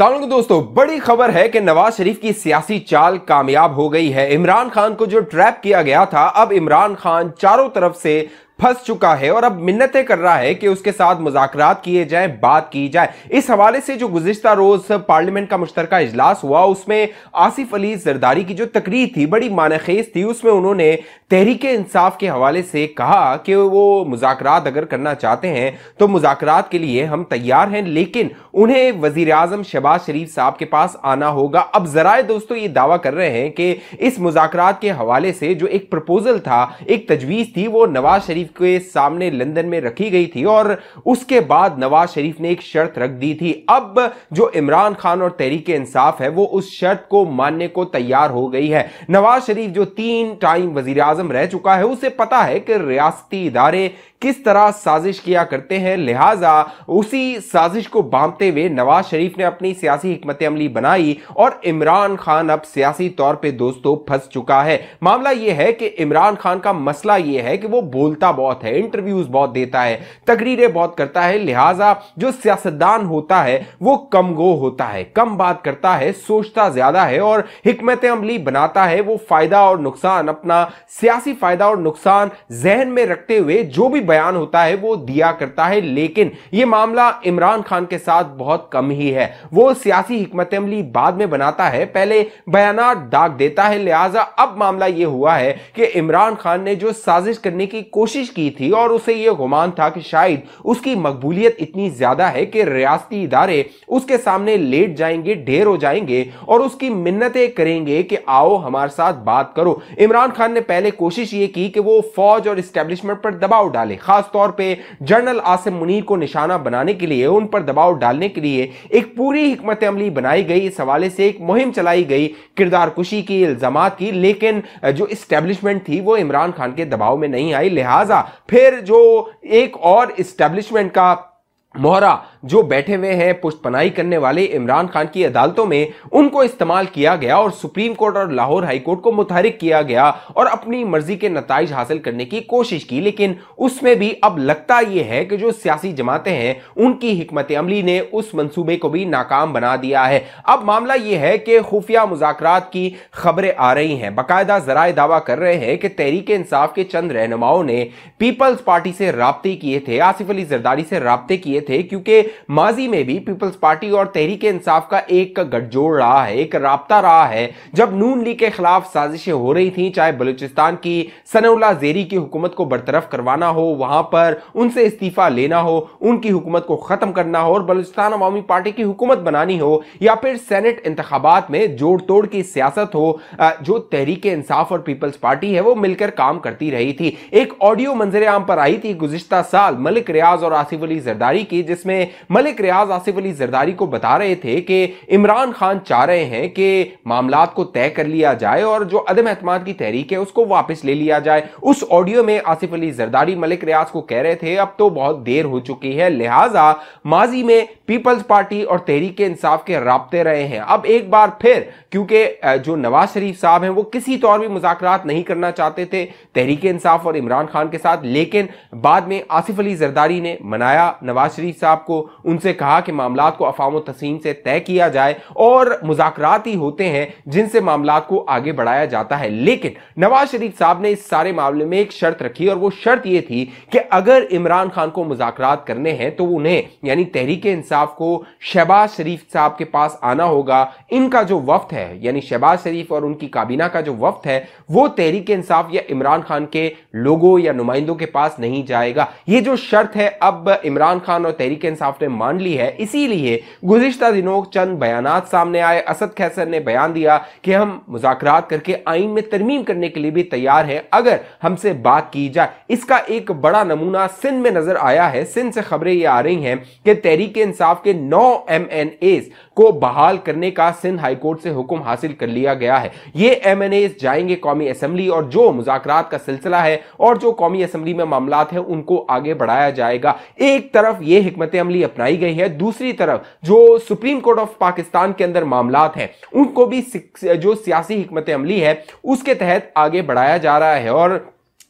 सलाम दोस्तों, बड़ी खबर है कि नवाज शरीफ की सियासी चाल कामयाब हो गई है। इमरान खान को जो ट्रैप किया गया था, अब इमरान खान चारों तरफ से फंस चुका है और अब मिन्नतें कर रहा है कि उसके साथ मुज़ाकरात किए जाए, बात की जाए। इस हवाले से जो गुज़िश्ता रोज पार्लियामेंट का मुश्तरका इजलास हुआ, उसमें आसिफ अली जरदारी की जो तकरीर थी बड़ी मानेखेज थी। उसमें उन्होंने तहरीक इंसाफ के हवाले से कहा कि वो मुज़ाकरात अगर करना चाहते हैं तो मुज़ाकरात के लिए हम तैयार हैं, लेकिन उन्हें वजीर आजम शहबाज शरीफ साहब के पास आना होगा। अब जराए दोस्तों ये दावा कर रहे हैं कि इस मुज़ाकरात के हवाले से जो एक प्रपोजल था, एक तजवीज़ थी, वो नवाज शरीफ के सामने लंदन में रखी गई थी और उसके बाद नवाज शरीफ ने एक शर्त रख दी थी। अब जो इमरान खान और तहरीक इंसाफ है वो उस शर्त को मानने को तैयार हो गई है। नवाज शरीफ जो 3 टाइम वजीर आजम रह चुका है, उसे पता है कि रियासती इदारे किस तरह साजिश किया करते हैं, लिहाजा उसी साजिश को बांधते हुए नवाज शरीफ ने अपनी सियासी हिकमत अमली बनाई और इमरान खान अब सियासी तौर पे दोस्तों फंस चुका है। मामला यह है कि इमरान खान का मसला यह है कि वो बोलता बहुत है, इंटरव्यूज बहुत देता है, तकरीरें बहुत करता है, लिहाजा जो सियासतदान होता है वो कम गो होता है, कम बात करता है, सोचता ज्यादा है और हिकमत अमली बनाता है। वो फायदा और नुकसान, अपना सियासी फायदा और नुकसान जहन में रखते हुए जो भी बयान होता है वो दिया करता है, लेकिन यह मामला इमरान खान के साथ बहुत कम ही है। वो सियासी हिकमत अमली बाद में बनाता है, पहले बयानात दाग देता है। लिहाजा अब मामला यह हुआ है कि इमरान खान ने जो साजिश करने की कोशिश की थी और उसे यह गुमान था कि शायद उसकी मकबूलियत इतनी ज्यादा है कि रियासती इदारे उसके सामने लेट जाएंगे, ढेर हो जाएंगे और उसकी मिन्नतें करेंगे कि आओ हमारे साथ बात करो। इमरान खान ने पहले कोशिश यह की कि वो फौज और इस्टेब्लिशमेंट पर दबाव डाले, खास तौर पे जनरल आसिम मुनीर को निशाना बनाने के लिए, उन पर दबाव डालने के लिए एक पूरी हिकमत अमली बनाई गई। इस हवाले से एक मुहिम चलाई गई, किरदार कुशी की, इल्जामात की, लेकिन जो इस्टेब्लिशमेंट थी वो इमरान खान के दबाव में नहीं आई। लिहाजा फिर जो एक और इस्टेब्लिशमेंट का मोहरा जो बैठे हुए हैं पुष्टपनाही करने वाले इमरान खान की अदालतों में, उनको इस्तेमाल किया गया और सुप्रीम कोर्ट और लाहौर हाई कोर्ट को मुतहरिक किया गया और अपनी मर्जी के नताइज हासिल करने की कोशिश की। लेकिन उसमें भी अब लगता यह है कि जो सियासी जमातें हैं उनकी हिकमत अमली ने उस मंसूबे को भी नाकाम बना दिया है। अब मामला यह है कि खुफिया मुज़ाकरात की खबरें आ रही हैं, बाकायदा जराए दावा कर रहे हैं कि तहरीक इंसाफ के चंद रहनुमाओं ने पीपल्स पार्टी से राब्ते किए थे, आसिफ अली जरदारी से राब्ते किए थे, क्योंकि माजी में भी पीपल्स पार्टी और तहरीक इंसाफ का एक गठजोड़ रहा है, एक राब्ता रहा है। जब नून लीग के खिलाफ साजिशें हो रही थी, चाहे बलूचिस्तान की सनाउल्लाह ज़ेरी की हुकूमत को बरतरफ करवाना हो, वहां पर उनसे इस्तीफा लेना हो, उनकी हुकूमत को खत्म करना हो और बलूचिस्तान अवामी पार्टी की हुकूमत बनानी हो, या फिर सेनेट इंतखाबात में जोड़ तोड़ की सियासत हो, जो तहरीक इंसाफ और पीपल्स पार्टी है वो मिलकर काम करती रही थी। एक ऑडियो मंजर आम पर आई थी गुज़िश्ता साल मलिक रियाज और आसिफ अली जरदारी की, जिसमें मलिक रियाज आसिफ अली जरदारी को बता रहे थे कि इमरान खान चाह रहे हैं कि मामलात को तय कर लिया जाए और जो अदम एतमाद की तहरीक है उसको वापस ले लिया जाए। उस ऑडियो में आसिफ अली जरदारी मलिक रियाज को कह रहे थे अब तो बहुत देर हो चुकी है, लिहाजा माजी में पीपल्स पार्टी और तहरीक इंसाफ के राब्ते रहे हैं। अब एक बार फिर, क्योंकि जो नवाज शरीफ साहब हैं वो किसी तौर भी मुज़ाकरात नहीं करना चाहते थे तहरीक इंसाफ और इमरान खान के साथ, लेकिन बाद में आसिफ अली जरदारी ने मनाया नवाज शरीफ साहब को, उनसे कहा कि मामलात को अफ़ाम व तस्लीम से तय किया जाए और मुज़ाकरात ही होते हैं जिनसे मामलात को आगे बढ़ाया जाता है। लेकिन नवाज शरीफ साहब ने इस सारे मामले में एक शर्त रखी और वो शर्त यह थी कि अगर इमरान खान को मुज़ाकरात करने हैं तो उन्हें, यानी तहरीक इंसाफ को, शहबाज शरीफ साहब के पास आना होगा। इनका जो वफ्द है, यानी शहबाज शरीफ और उनकी काबीना का जो वफ्द है वो तहरीक इंसाफ या इमरान खान के लोगों या नुमाइंदों के पास नहीं जाएगा। ये जो शर्त है अब इमरान खान और तहरीक इंसाफ ने मान ली है। इसीलिए गुज़िश्ता दिनों चंद बयानात सामने आए। असद खैसर ने बयान दिया कि हम मुज़ाकरात करके आइन में तरमीम करने के लिए भी तैयार हैं अगर हमसे बात की जाए। इसका एक बड़ा नमूना सिंध में नजर आया है। सिंध से खबरें ये आ रही हैं कि तहरीक इंसाफ के 9 MNAs को बहाल करने का सिंध हाईकोर्ट से हुक्म हासिल कर लिया गया है। ये MNAs जाएंगे कौमी असम्बली और जो मुज़ाकरात का सिलसिला है और जो कौमी असम्बली में मामलात है उनको आगे बढ़ाया जाएगा। एक तरफ ये हिकमत अमली अपनाई गई है, दूसरी तरफ जो सुप्रीम कोर्ट ऑफ पाकिस्तान के अंदर मामलात हैं उनको भी जो सियासी हिकमत अमली है उसके तहत आगे बढ़ाया जा रहा है। और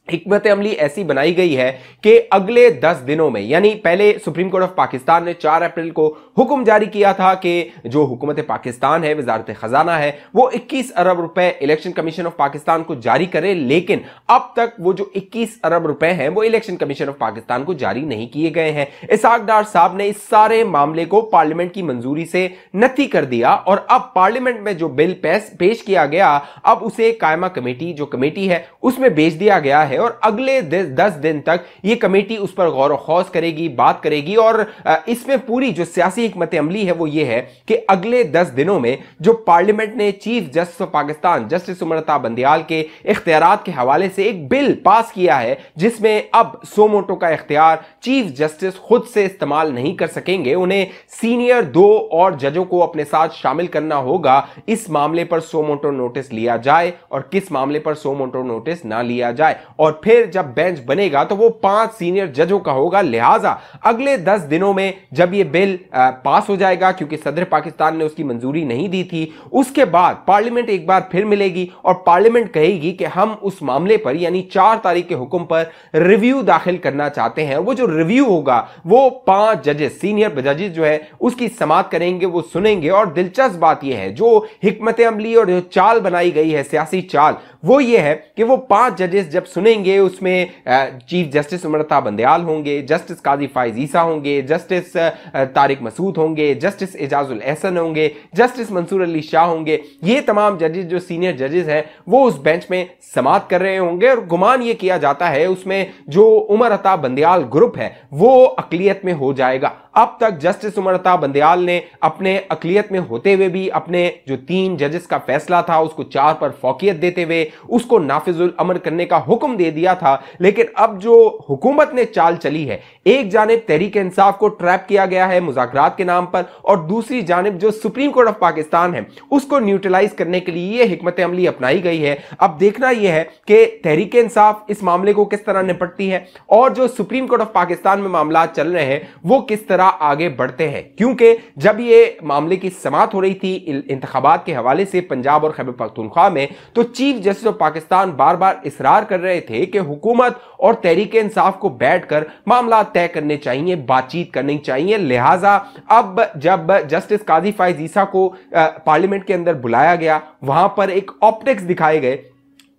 हिकमत अमली ऐसी बनाई गई है कि अगले 10 दिनों में, यानी पहले सुप्रीम कोर्ट ऑफ पाकिस्तान ने 4 अप्रैल को हुक्म जारी किया था कि जो हुकूमत पाकिस्तान है, वजारत खजाना है, वो 21 अरब रुपए इलेक्शन कमीशन ऑफ पाकिस्तान को जारी करे, लेकिन अब तक वो जो 21 अरब रुपए हैं वो इलेक्शन कमीशन ऑफ पाकिस्तान को जारी नहीं किए गए हैं। इसहाक डार साहब ने इस सारे मामले को पार्लियामेंट की मंजूरी से नत्थी कर दिया और अब पार्लियामेंट में जो बिल पेश किया गया, अब उसे कायमा कमेटी जो कमेटी है उसमें भेज दिया गया है और अगले 10 दिन तक यह कमेटी उस पर गौर खौज करेगी, बात करेगी और इसमें पूरी जो सियासी हिकमत अमली है वो ये है कि अगले 10 दिनों में जो पार्लियामेंट ने chief justice of Pakistan justice Umar Ata Bandial के इख्तियारात के हवाले से एक बिल पास किया है, जिसमें अब सो मोटो का इख्तियार चीफ जस्टिस खुद से इस्तेमाल नहीं कर सकेंगे, उन्हें सीनियर 2 और जजों को अपने साथ शामिल करना होगा इस मामले पर सो मोटो नोटिस लिया जाए और किस मामले पर सो मोटो नोटिस ना लिया जाए। और फिर जब बेंच बनेगा तो वो 5 सीनियर जजों का होगा। लिहाजा अगले 10 दिनों में जब ये बिल पास हो जाएगा, क्योंकि सदर पाकिस्तान ने उसकी मंजूरी नहीं दी थी, उसके बाद पार्लियामेंट एक बार फिर मिलेगी और पार्लियामेंट कहेगी कि हम उस मामले पर यानी 4 तारीख के हुक्म पर रिव्यू दाखिल करना चाहते हैं। वो जो रिव्यू होगा वो 5 जजेस सीनियर जजेस जो है उसकी समाअत करेंगे, वो सुनेंगे। और दिलचस्प बात यह है जो हिकमत अमली और जो चाल बनाई गई है, सियासी चाल, वो ये है कि वो 5 जजेस जब सुनेंगे उसमें चीफ जस्टिस उमर अता बंदियाल होंगे, जस्टिस काजी फाइज ईसा होंगे, जस्टिस तारिक मसूद होंगे, जस्टिस एजाजुल एहसन होंगे, जस्टिस मंसूर अली शाह होंगे। ये तमाम जजेस जो सीनियर जजेस हैं वो उस बेंच में समाअत कर रहे होंगे और गुमान ये किया जाता है उसमें जो उमर अता बंदियाल ग्रुप है वो अकलियत में हो जाएगा। अब तक जस्टिस उमर अता बंदियाल ने अपने अकलियत में होते हुए भी अपने जो 3 जजेस का फैसला था उसको 4 पर फौकियत देते हुए उसको नाफिजुल अमर करने का हुक्म दे दिया था। लेकिन अब जो हुकूमत ने चाल चली है, एक जानिब तहरीक इंसाफ को ट्रैप किया गया है मुज़ाकरात के नाम पर और दूसरी जानिब जो सुप्रीम कोर्ट ऑफ पाकिस्तान है उसको न्यूट्रलाइज करने के लिए यह हिकमत अमली अपनाई गई है। अब देखना यह है कि तहरीक इंसाफ इस मामले को किस तरह निपटती है और जो सुप्रीम कोर्ट ऑफ पाकिस्तान में मामला चल रहे हैं वो किस तरह आगे बढ़ते हैं। क्योंकि जब ये मामले की समाअत हो रही थी इंतखाबात के हवाले से पंजाब और खैबर पख्तूनख्वा में, तो चीफ जस्टिस ऑफ पाकिस्तान बार बार इसरार कर रहे थे कि हुकूमत और तहरीक इंसाफ को बैठकर मामला तय करने चाहिए, बातचीत करनी चाहिए। लिहाजा अब जब जस्टिस काजी फाइज ईसा को पार्लियामेंट के अंदर बुलाया गया, वहां पर एक ऑप्टिक्स दिखाए गए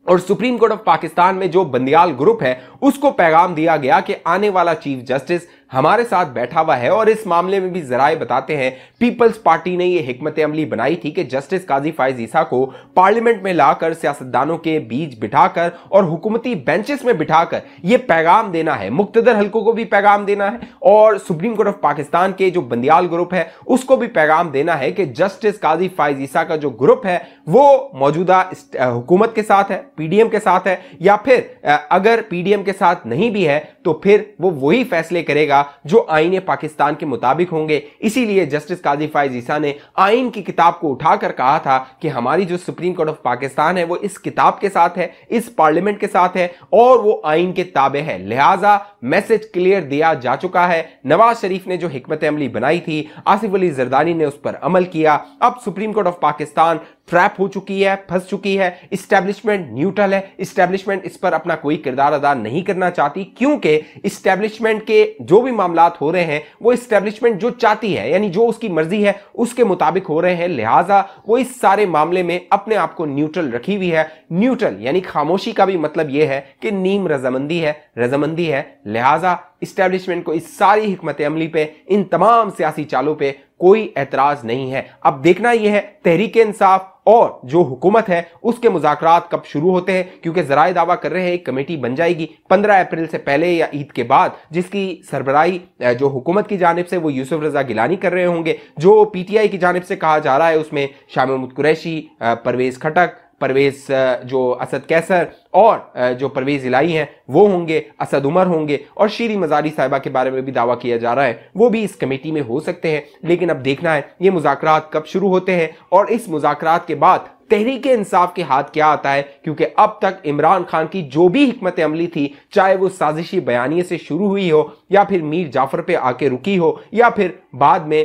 और सुप्रीम कोर्ट ऑफ पाकिस्तान में जो बंदियाल ग्रुप है उसको पैगाम दिया गया कि आने वाला चीफ जस्टिस हमारे साथ बैठा हुआ है। और इस मामले में भी जराए बताते हैं पीपल्स पार्टी ने यह हिकमत अमली बनाई थी कि जस्टिस काजी फाइज ईसा को पार्लियामेंट में लाकर सियासतदानों के बीच बिठाकर और हुकूमती बेंचेस में बिठाकर यह पैगाम देना है, मुक्तदर हल्कों को भी पैगाम देना है और सुप्रीम कोर्ट ऑफ पाकिस्तान के जो बंदियाल ग्रुप है उसको भी पैगाम देना है कि जस्टिस काजी फाइज ईसा का जो ग्रुप है वो मौजूदा हुकूमत के साथ है, पीडीएम के साथ है, या फिर अगर पीडीएम के साथ नहीं भी है तो फिर वो वही फैसले करेगा जो आईन पाकिस्तान के मुताबिक होंगे। इसीलिए जस्टिस काजी फाइज ईसा ने आईन की किताब को उठाकर कहा था कि हमारी जो सुप्रीम कोर्ट ऑफ पाकिस्तान है वो इस किताब के साथ है, इस पार्लियामेंट के साथ है और वो आईन के ताबे है। लिहाजा मैसेज क्लियर दिया जा चुका है। नवाज शरीफ ने जो हिकमत अमली बनाई थी, आसिफ अली जरदारी ने उस पर अमल किया। अब supreme court of Pakistan trap हो चुकी है, फंस चुकी है। इस्टेब्लिशमेंट न्यूट्रल है, इस्टेब्लिशमेंट इस पर अपना कोई किरदार अदा नहीं करना चाहती, क्योंकि इस्टेब्लिशमेंट के जो भी मामलात हो रहे हैं वो इस्टेब्लिशमेंट जो चाहती है यानी जो उसकी मर्जी है उसके मुताबिक हो रहे हैं। लिहाजा वो इस सारे मामले में अपने आप को न्यूट्रल रखी हुई है। न्यूट्रल यानी खामोशी का भी मतलब यह है कि नीम रजामंदी है। लिहाजा इस्टेब्लिशमेंट को इस सारी हिकमत अमली पे, इन तमाम सियासी चालों पे कोई एतराज नहीं है। अब देखना यह है तहरीक इंसाफ और जो हुकूमत है उसके मुज़ाकरात कब शुरू होते हैं, क्योंकि जराए दावा कर रहे हैं एक कमेटी बन जाएगी 15 अप्रैल से पहले या ईद के बाद, जिसकी सरबराही जो हुकूमत की जानिब से वो यूसुफ रजा गिलानी कर रहे होंगे। जो पीटीआई की जानिब से कहा जा रहा है उसमें शाह महमूद कुरैशी, परवेज खटक, परवेज जो असद कैसर और जो परवेज इलाही हैं वो होंगे, असद उमर होंगे और शीरी मजारी साहिबा के बारे में भी दावा किया जा रहा है वो भी इस कमेटी में हो सकते हैं। लेकिन अब देखना है ये मुज़ाकरात कब शुरू होते हैं और इस मुज़ाकरात के बाद तहरीक इंसाफ के हाथ क्या आता है, क्योंकि अब तक इमरान खान की जो भी हिकमत अमली थी, चाहे वो साजिशी बयानिए से शुरू हुई हो या फिर मीर जाफर पे आके रुकी हो या फिर बाद में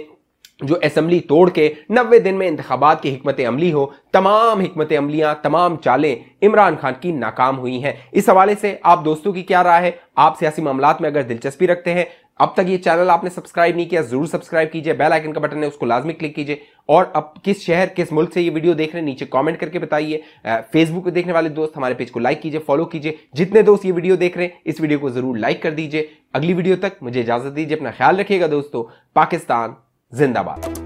जो असेंबली तोड़ के 90 दिन में इंतखाबात की हिकमत अमली हो, तमाम हिकमत अमलियां, तमाम चालें इमरान खान की नाकाम हुई हैं। इस हवाले से आप दोस्तों की क्या राय है? आप सियासी मामलात में अगर दिलचस्पी रखते हैं अब तक ये चैनल आपने सब्सक्राइब नहीं किया, जरूर सब्सक्राइब कीजिए, बेल आइकन का बटन है उसको लाजमी क्लिक कीजिए। और अब किस शहर किस मुल्क से ये वीडियो देख रहे हैं नीचे कमेंट करके बताइए। फेसबुक पे देखने वाले दोस्त हमारे पेज को लाइक कीजिए, फॉलो कीजिए। जितने दोस्त ये वीडियो देख रहे हैं इस वीडियो को जरूर लाइक कर दीजिए। अगली वीडियो तक मुझे इजाजत दीजिए, अपना ख्याल रखिएगा दोस्तों। पाकिस्तान जिंदाबाद।